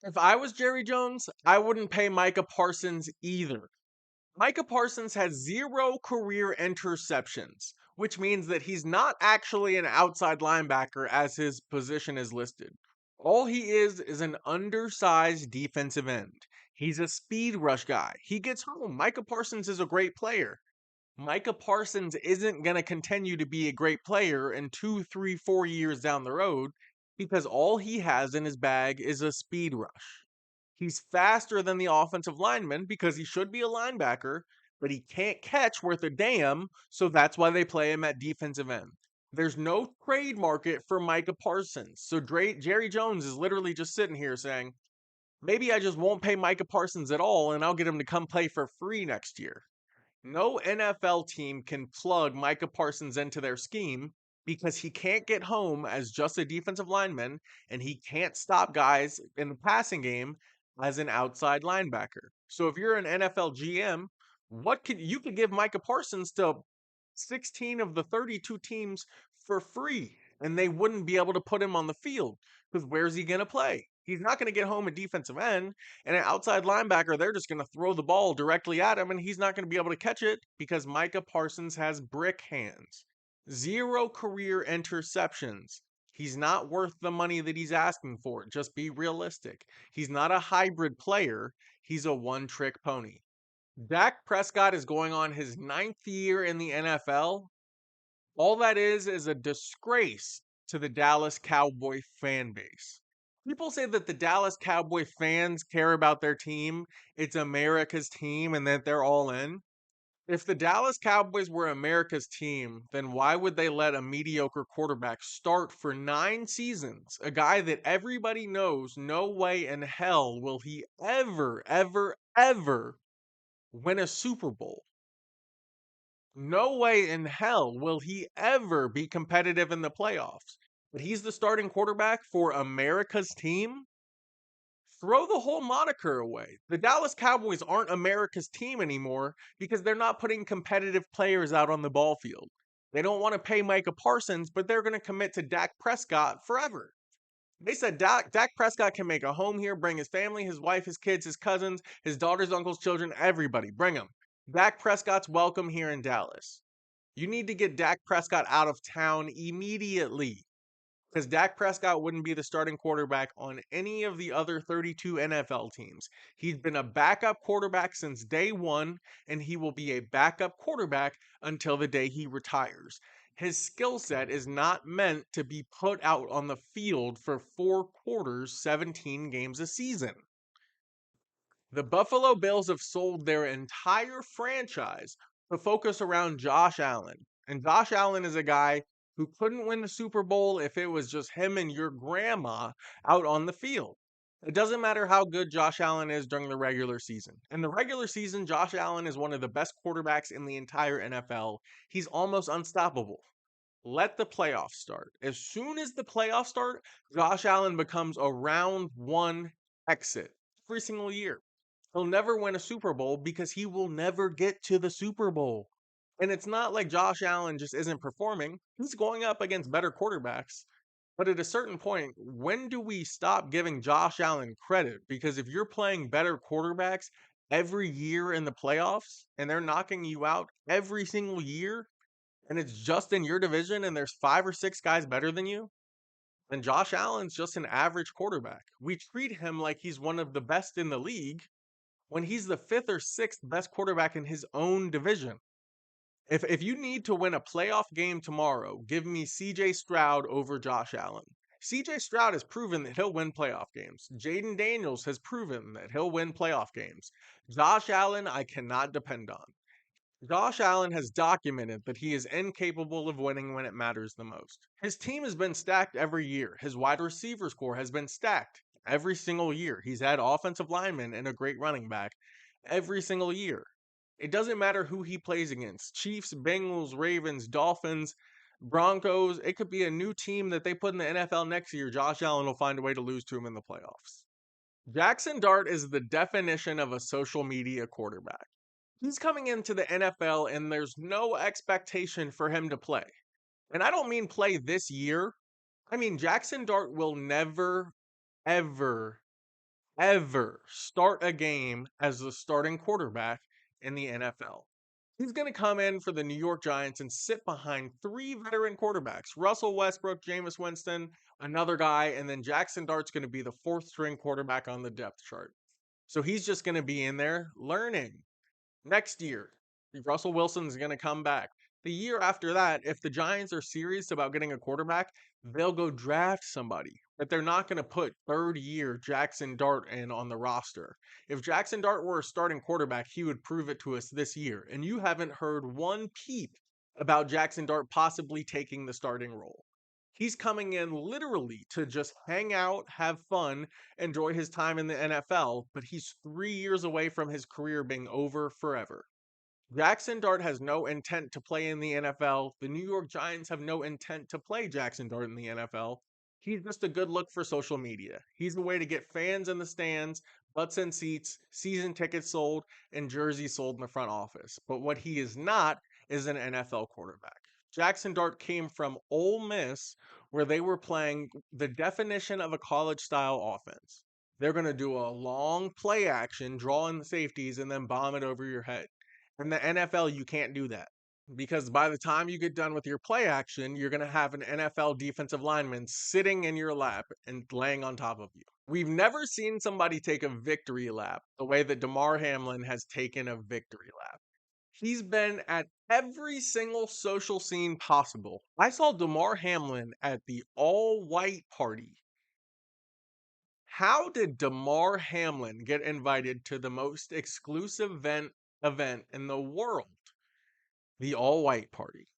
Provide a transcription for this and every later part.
If I was Jerry Jones, I wouldn't pay Micah Parsons either. Micah Parsons has 0 career interceptions, which means that he's not actually an outside linebacker as his position is listed. All he is an undersized defensive end. He's a speed rush guy. He gets home. Micah Parsons is a great player. Micah Parsons isn't going to continue to be a great player in 2, 3, 4 years down the road because all he has in his bag is a speed rush. He's faster than the offensive lineman because he should be a linebacker, but he can't catch worth a damn, so that's why they play him at defensive end. There's no trade market for Micah Parsons. So Jerry Jones is literally just sitting here saying, maybe I just won't pay Micah Parsons at all and I'll get him to come play for free next year. No NFL team can plug Micah Parsons into their scheme because he can't get home as just a defensive lineman and he can't stop guys in the passing game as an outside linebacker. So if you're an NFL GM, what could you could give Micah Parsons to 16 of the 32 teams for free and they wouldn't be able to put him on the field because where's he going to play? He's not going to get home a defensive end and an outside linebacker. They're just going to throw the ball directly at him and he's not going to be able to catch it because Micah Parsons has brick hands. 0 career interceptions. He's not worth the money that he's asking for. Just be realistic. He's not a hybrid player. He's a one-trick pony. Dak Prescott is going on his 9th year in the NFL. All that is a disgrace to the Dallas Cowboy fan base. People say that the Dallas Cowboy fans care about their team, it's America's team, and that they're all in. If the Dallas Cowboys were America's team, then why would they let a mediocre quarterback start for 9 seasons? A guy that everybody knows no way in hell will he ever, ever, ever win a Super Bowl. No way in hell will he ever be competitive in the playoffs. But he's the starting quarterback for America's team? Throw the whole moniker away. The Dallas Cowboys aren't America's team anymore because they're not putting competitive players out on the ball field. They don't want to pay Micah Parsons, but they're going to commit to Dak Prescott forever. They said Dak Prescott can make a home here, bring his family, his wife, his kids, his cousins, his daughters, uncles, children, everybody. Bring them. Dak Prescott's welcome here in Dallas. You need to get Dak Prescott out of town immediately because Dak Prescott wouldn't be the starting quarterback on any of the other 32 NFL teams. He's been a backup quarterback since day one, and he will be a backup quarterback until the day he retires. His skill set is not meant to be put out on the field for 4 quarters, 17 games a season. The Buffalo Bills have sold their entire franchise to focus around Josh Allen. And Josh Allen is a guy who couldn't win the Super Bowl if it was just him and your grandma out on the field. It doesn't matter how good Josh Allen is during the regular season. In the regular season, Josh Allen is one of the best quarterbacks in the entire NFL. He's almost unstoppable. Let the playoffs start. As soon as the playoffs start, Josh Allen becomes a round one exit every single year. He'll never win a Super Bowl because he will never get to the Super Bowl. And it's not like Josh Allen just isn't performing. He's going up against better quarterbacks. But at a certain point, when do we stop giving Josh Allen credit? Because if you're playing better quarterbacks every year in the playoffs and they're knocking you out every single year, and it's just in your division and there's 5 or 6 guys better than you, then Josh Allen's just an average quarterback. We treat him like he's one of the best in the league when he's the 5th or 6th best quarterback in his own division. If you need to win a playoff game tomorrow, give me CJ Stroud over Josh Allen. CJ Stroud has proven that he'll win playoff games. Jaden Daniels has proven that he'll win playoff games. Josh Allen, I cannot depend on. Josh Allen has documented that he is incapable of winning when it matters the most. His team has been stacked every year. His wide receivers core has been stacked every single year. He's had offensive linemen and a great running back every single year. It doesn't matter who he plays against. Chiefs, Bengals, Ravens, Dolphins, Broncos. It could be a new team that they put in the NFL next year. Josh Allen will find a way to lose to him in the playoffs. Jackson Dart is the definition of a social media quarterback. He's coming into the NFL and there's no expectation for him to play. And I don't mean play this year. I mean, Jackson Dart will never, ever ever start a game as the starting quarterback in the NFL. He's going to come in for the New York Giants and sit behind three veteran quarterbacks: Russell Westbrook, Jameis Winston, another guy, and then Jackson Dart's going to be the fourth string quarterback on the depth chart. So he's just going to be in there learning. Next year, Russell Wilson's going to come back. The year after that, if the Giants are serious about getting a quarterback, they'll go draft somebody. But they're not going to put third year Jackson Dart in on the roster. If Jackson Dart were a starting quarterback, he would prove it to us this year. And you haven't heard one peep about Jackson Dart possibly taking the starting role. He's coming in literally to just hang out, have fun, enjoy his time in the NFL, but he's 3 years away from his career being over forever. Jackson Dart has no intent to play in the NFL. The New York Giants have no intent to play Jackson Dart in the NFL. He's just a good look for social media. He's a way to get fans in the stands, butts in seats, season tickets sold, and jerseys sold in the front office. But what he is not is an NFL quarterback. Jackson Dart came from Ole Miss, where they were playing the definition of a college style offense. They're going to do a long play action, draw in the safeties, and then bomb it over your head. In the NFL, you can't do that because by the time you get done with your play action, you're going to have an NFL defensive lineman sitting in your lap and laying on top of you. We've never seen somebody take a victory lap the way that Damar Hamlin has taken a victory lap. He's been at every single social scene possible. I saw Damar Hamlin at the all-white party. How did Damar Hamlin get invited to the most exclusive event in the world? The all-white party.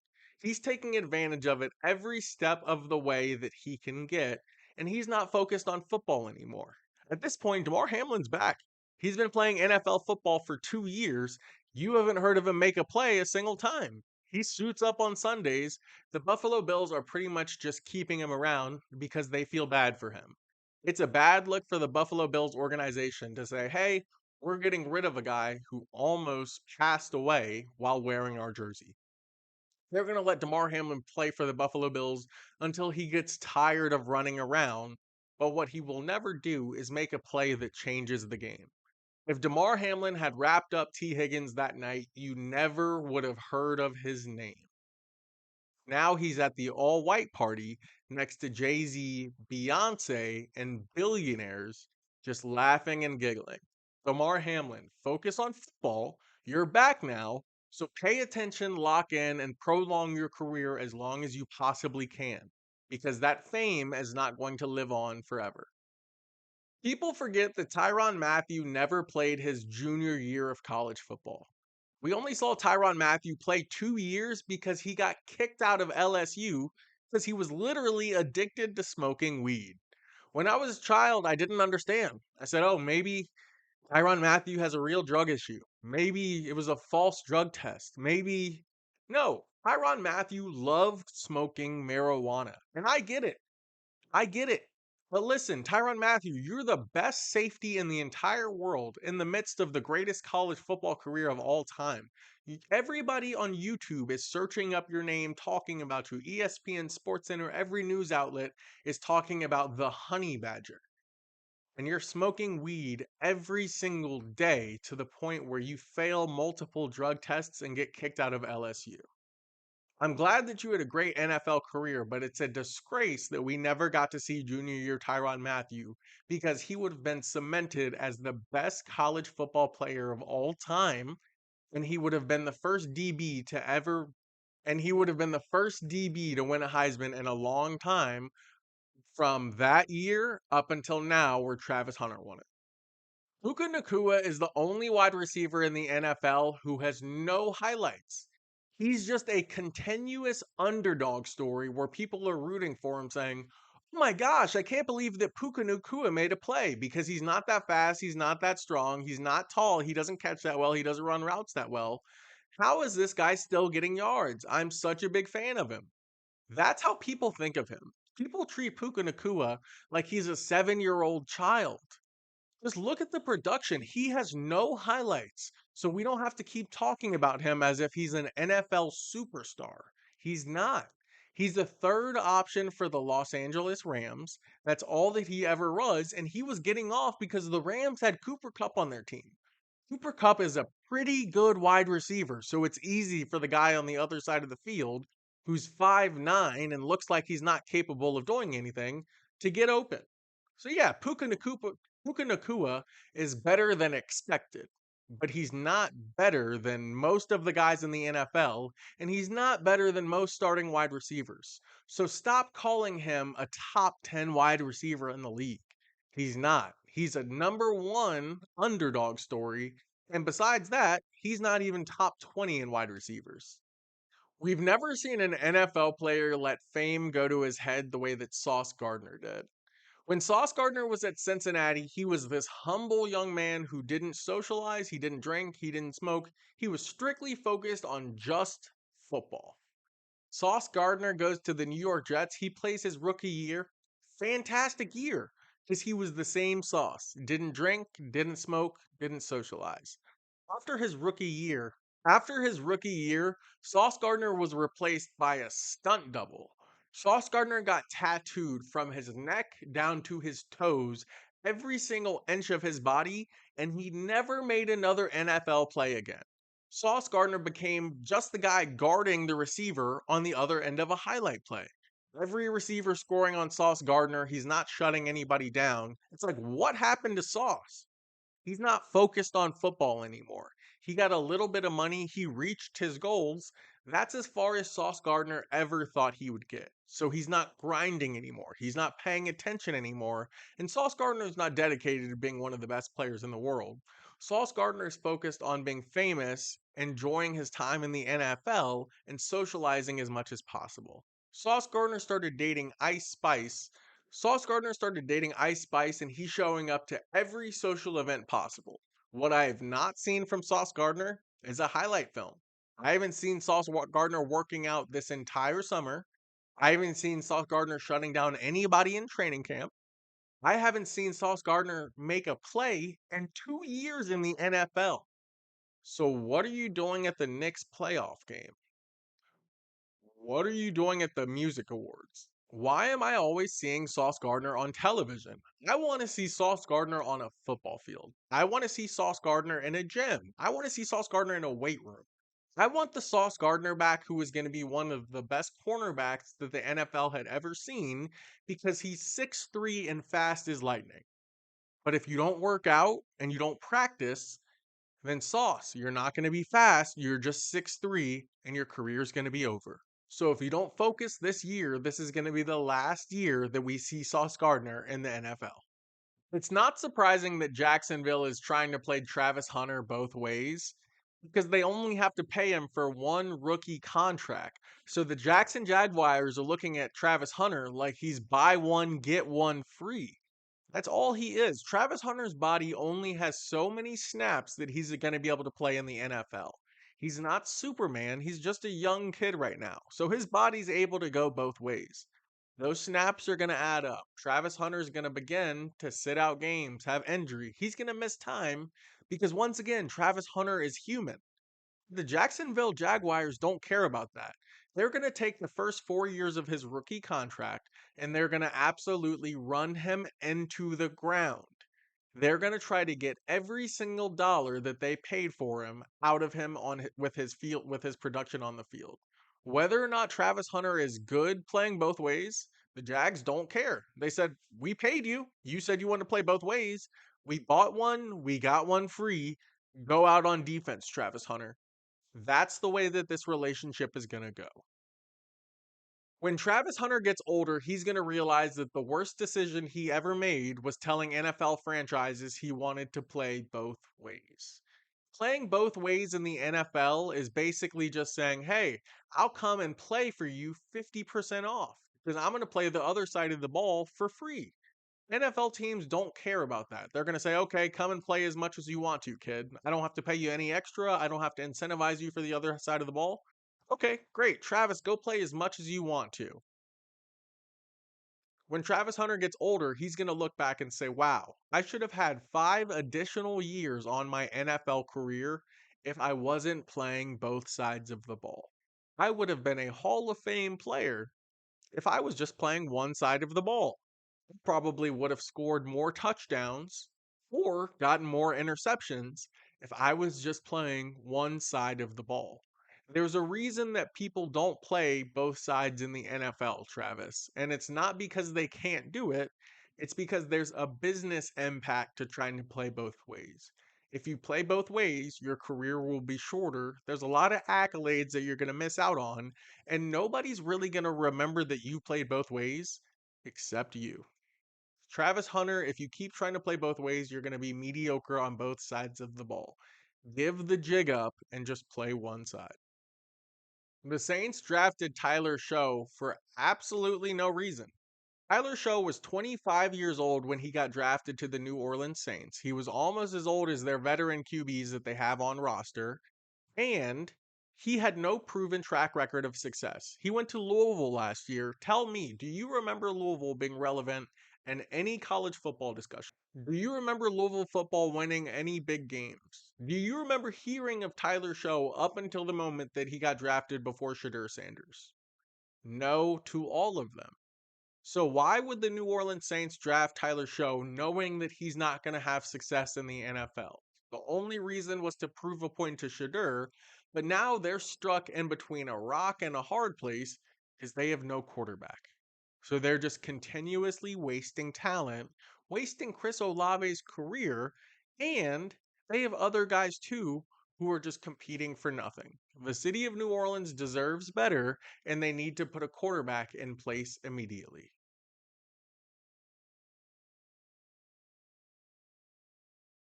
He's taking advantage of it every step of the way that he can get, and he's not focused on football anymore. At this point, Damar Hamlin's back. He's been playing NFL football for 2 years. You haven't heard of him make a play a single time. He suits up on Sundays. The Buffalo Bills are pretty much just keeping him around because they feel bad for him. It's a bad look for the Buffalo Bills organization to say, hey, we're getting rid of a guy who almost passed away while wearing our jersey. They're going to let Damar Hamlin play for the Buffalo Bills until he gets tired of running around. But what he will never do is make a play that changes the game. If Damar Hamlin had wrapped up T. Higgins that night, you never would have heard of his name. Now he's at the all white party next to Jay Z, Beyonce, and billionaires, just laughing and giggling. Damar Hamlin, focus on football. You're back now. So pay attention, lock in, and prolong your career as long as you possibly can, because that fame is not going to live on forever. People forget that Tyrann Mathieu never played his junior year of college football. We only saw Tyrann Mathieu play 2 years because he got kicked out of LSU because he was literally addicted to smoking weed. When I was a child, I didn't understand. I said, oh, maybe Tyrann Mathieu has a real drug issue. Maybe it was a false drug test. Maybe. No, Tyrann Mathieu loved smoking marijuana. And I get it. I get it. But listen, Tyrann Mathieu, you're the best safety in the entire world in the midst of the greatest college football career of all time. Everybody on YouTube is searching up your name, talking about you. ESPN, SportsCenter, every news outlet is talking about the honey badger. And you're smoking weed every single day to the point where you fail multiple drug tests and get kicked out of LSU. I'm glad that you had a great NFL career, but it's a disgrace that we never got to see junior year Tyrann Mathieu because he would have been cemented as the best college football player of all time. And he would have been the first DB to ever, and he would have been the first DB to win a Heisman in a long time from that year up until now where Travis Hunter won it. Puka Nacua is the only wide receiver in the NFL who has no highlights. He's just a continuous underdog story where people are rooting for him saying, oh my gosh, I can't believe that Puka Nacua made a play because he's not that fast, he's not that strong, he's not tall, he doesn't catch that well, he doesn't run routes that well. How is this guy still getting yards? I'm such a big fan of him. That's how people think of him. People treat Puka Nacua like he's a 7-year-old child. Just look at the production. He has no highlights. So we don't have to keep talking about him as if he's an NFL superstar. He's not. He's the third option for the Los Angeles Rams. That's all that he ever was, and he was getting off because the Rams had Cooper Kupp on their team. Cooper Kupp is a pretty good wide receiver, so it's easy for the guy on the other side of the field who's 5'9" and looks like he's not capable of doing anything to get open. So yeah, Puka Nacua is better than expected, but he's not better than most of the guys in the NFL, and he's not better than most starting wide receivers. So stop calling him a top 10 wide receiver in the league. He's not. He's a number one underdog story. And besides that, he's not even top 20 in wide receivers. We've never seen an NFL player let fame go to his head the way that Sauce Gardner did. When Sauce Gardner was at Cincinnati, he was this humble young man who didn't socialize, he didn't drink, he didn't smoke. He was strictly focused on just football. Sauce Gardner goes to the New York Jets. He plays his rookie year. Fantastic year because he was the same Sauce. Didn't drink, didn't smoke, didn't socialize. After his rookie year, after his rookie year, Sauce Gardner was replaced by a stunt double. Sauce Gardner got tattooed from his neck down to his toes, every single inch of his body, and he never made another NFL play again. Sauce Gardner became just the guy guarding the receiver on the other end of a highlight play. Every receiver scoring on Sauce Gardner, he's not shutting anybody down. It's like, what happened to Sauce? He's not focused on football anymore. He got a little bit of money. He reached his goals. That's as far as Sauce Gardner ever thought he would get. So he's not grinding anymore. He's not paying attention anymore. And Sauce Gardner is not dedicated to being one of the best players in the world. Sauce Gardner is focused on being famous, enjoying his time in the NFL, and socializing as much as possible. Sauce Gardner started dating Ice Spice Sauce Gardner started dating Ice Spice and he's showing up to every social event possible. What I have not seen from Sauce Gardner is a highlight film. I haven't seen Gardner working out this entire summer. I haven't seen Sauce Gardner shutting down anybody in training camp. I haven't seen Sauce Gardner make a play in 2 years in the NFL. So, what are you doing at the Knicks playoff game? What are you doing at the music awards? Why am I always seeing Sauce Gardner on television? I want to see Sauce Gardner on a football field. I want to see Sauce Gardner in a gym. I want to see Sauce Gardner in a weight room. I want the Sauce Gardner back who is going to be one of the best cornerbacks that the NFL had ever seen because he's 6'3" and fast as lightning. But if you don't work out and you don't practice, then Sauce, you're not going to be fast. You're just 6'3" and your career's going to be over. So if you don't focus this year, this is going to be the last year that we see Sauce Gardner in the NFL. It's not surprising that Jacksonville is trying to play Travis Hunter both ways because they only have to pay him for one rookie contract. So the Jackson Jaguars are looking at Travis Hunter like he's buy one, get one free. That's all he is. Travis Hunter's body only has so many snaps that he's going to be able to play in the NFL. He's not Superman. He's just a young kid right now. So his body's able to go both ways. Those snaps are going to add up. Travis Hunter's going to begin to sit out games, have injury. He's going to miss time because once again, Travis Hunter is human. The Jacksonville Jaguars don't care about that. They're going to take the first 4 years of his rookie contract and they're going to absolutely run him into the ground. They're going to try to get every single dollar that they paid for him out of him with his production on the field. Whether or not Travis Hunter is good playing both ways, the Jags don't care. They said, "We paid you. You said you want to play both ways. We bought one, we got one free. Go out on defense, Travis Hunter." That's the way that this relationship is going to go. When Travis Hunter gets older, he's going to realize that the worst decision he ever made was telling NFL franchises he wanted to play both ways. Playing both ways in the NFL is basically just saying, hey, I'll come and play for you 50% off because I'm going to play the other side of the ball for free. NFL teams don't care about that. They're going to say, okay, come and play as much as you want to, kid. I don't have to pay you any extra. I don't have to incentivize you for the other side of the ball. Okay, great. Travis, go play as much as you want to. When Travis Hunter gets older, he's going to look back and say, wow, I should have had 5 additional years on my NFL career if I wasn't playing both sides of the ball. I would have been a Hall of Fame player if I was just playing one side of the ball. I probably would have scored more touchdowns or gotten more interceptions if I was just playing one side of the ball. There's a reason that people don't play both sides in the NFL, Travis, and it's not because they can't do it. It's because there's a business impact to trying to play both ways. If you play both ways, your career will be shorter. There's a lot of accolades that you're going to miss out on, and nobody's really going to remember that you played both ways except you. Travis Hunter, if you keep trying to play both ways, you're going to be mediocre on both sides of the ball. Give the jig up and just play one side. The Saints drafted Tyler Show for absolutely no reason. Tyler Show was 25 years old when he got drafted to the New Orleans Saints. He was almost as old as their veteran QBs that they have on roster, and he had no proven track record of success. He went to Louisville last year. Tell me, do you remember Louisville being relevant in any college football discussion? Do you remember Louisville football winning any big games? Do you remember hearing of Tyler Show up until the moment that he got drafted before Shadur Sanders? No to all of them. So why would the New Orleans Saints draft Tyler Show knowing that he's not going to have success in the NFL? The only reason was to prove a point to Shadur, but now they're struck in between a rock and a hard place because they have no quarterback. So they're just continuously wasting talent, wasting Chris Olave's career, and they have other guys too who are just competing for nothing. The city of New Orleans deserves better, and they need to put a quarterback in place immediately.